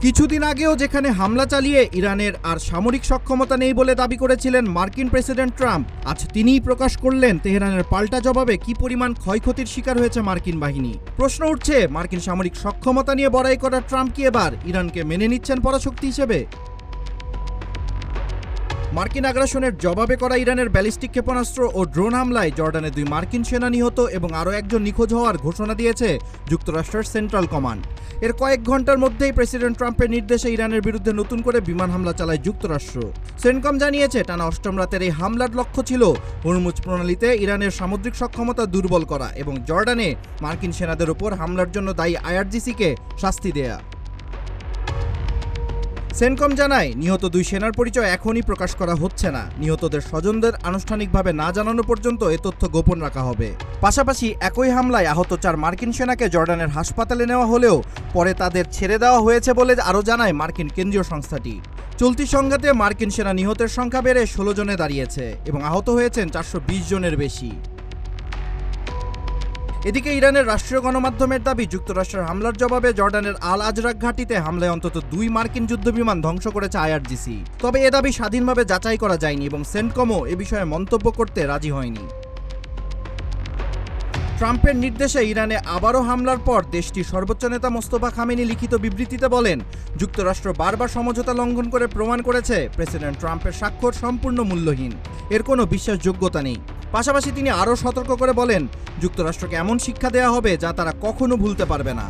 কিছুদিন আগেও যেখানে হামলা চালিয়ে ইরানের আর সামরিক সক্ষমতা নেই বলে দাবি করেছিলেন মার্কিন প্রেসিডেন্ট ট্রাম্প, আজ তিনিই প্রকাশ করলেন তেহরানের পাল্টা জবাবে কি পরিমাণ ক্ষয়ক্ষতির শিকার হয়েছে মার্কিন বাহিনী। প্রশ্ন উঠছে, মার্কিন সামরিক সক্ষমতা নিয়ে বড়াই করা ট্রাম্প কি এবার ইরানকে মেনে নিচ্ছেন পরাশক্তি হিসেবে? মার্কিন আগ্রাসনের জবাবে করা ইরানের ব্যালিস্টিক ক্ষেপণাস্ত্র ও ড্রোন হামলায় জর্ডানে 2 মার্কিন সেনা নিহত এবং আরও একজন নিখোঁজ হওয়ার ঘোষণা দিয়েছে যুক্তরাষ্ট্রের সেন্ট্রাল কমান্ড। এর কয়েক ঘন্টার মধ্যেই প্রেসিডেন্ট ট্রাম্পের নির্দেশে ইরানের বিরুদ্ধে নতুন করে বিমান হামলা চালায় যুক্তরাষ্ট্র। সেন্টকম জানিয়েছে, টানা 8ম রাতের এই হামলার লক্ষ্য ছিল হরমুজ প্রণালীতে ইরানের সামুদ্রিক সক্ষমতা দুর্বল করা এবং জর্ডানে মার্কিন সেনাদের উপর হামলার জন্য দায়ী আইআরজিসিকে শাস্তি দেয়া। সেন্টকম জানায়, নিহত 2 সেনার পরিচয় এখনই প্রকাশ করা হচ্ছে না। নিহতদের স্বজনদের আনুষ্ঠানিকভাবে না জানানো পর্যন্ত এ তথ্য গোপন রাখা হবে। পাশাপাশি একই হামলায় আহত 4 মার্কিন সেনাকে জর্ডানের হাসপাতালে নেওয়া হলেও পরে তাদের ছেড়ে দেওয়া হয়েছে বলে আরও জানায় মার্কিন কেন্দ্রীয় সংস্থাটি। চলতি সংঘাতে মার্কিন সেনা নিহতের সংখ্যা বেড়ে 16 জনে দাঁড়িয়েছে এবং আহত হয়েছেন 420 জনের বেশি। এদিকে ইরানের রাষ্ট্রীয় গণমাধ্যমের দাবি, যুক্তরাষ্ট্রের হামলার জবাবে জর্ডানের আল আজরাক ঘাঁটিতে হামলায় অন্তত 2 মার্কিন যুদ্ধবিমান ধ্বংস করেছে আইআরজিসি। তবে এ দাবি স্বাধীনভাবে যাচাই করা যায়নি এবং সেন্টকমও এ বিষয়ে মন্তব্য করতে রাজি হয়নি। ট্রাম্পের নির্দেশে ইরানে আবারও হামলার পর দেশটির সর্বোচ্চ নেতা মোস্তফা খামেনি লিখিত বিবৃতিতে বলেন, যুক্তরাষ্ট্র বারবার সমঝোতা লঙ্ঘন করে প্রমাণ করেছে প্রেসিডেন্ট ট্রাম্পের স্বাক্ষর সম্পূর্ণ মূল্যহীন, এর কোনো বিশ্বাসযোগ্যতা নেই। পাশাপাশি তিনি আরও সতর্ক করে বলেন, যুক্তরাষ্ট্রকে এমন শিক্ষা দেওয়া হবে যা তারা কখনো ভুলতে পারবে না।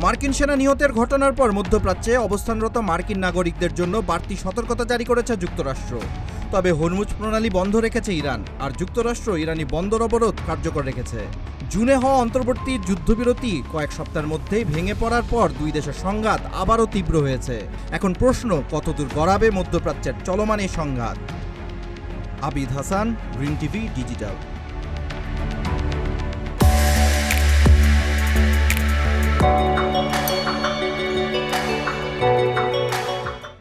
মার্কিন সেনা নিহতের ঘটনার পর মধ্যপ্রাচ্যে অবস্থানরত মার্কিন নাগরিকদের জন্য বাড়তি সতর্কতা জারি করেছে যুক্তরাষ্ট্র। তবে হরমুজ প্রণালী বন্ধ রেখেছে ইরান, আর যুক্তরাষ্ট্র ইরানি বন্দর অবরোধ কার্যকর রেখেছে। জুনে হওয়া অন্তর্বর্তী যুদ্ধবিরতি কয়েক সপ্তাহের মধ্যেই ভেঙে পড়ার পর 2 দেশের সংঘাত আবারও তীব্র হয়েছে। এখন প্রশ্ন, কতদূর গড়াবে মধ্যপ্রাচ্যের চলমান এই সংঘাত? Abid Hasan, green TV digital.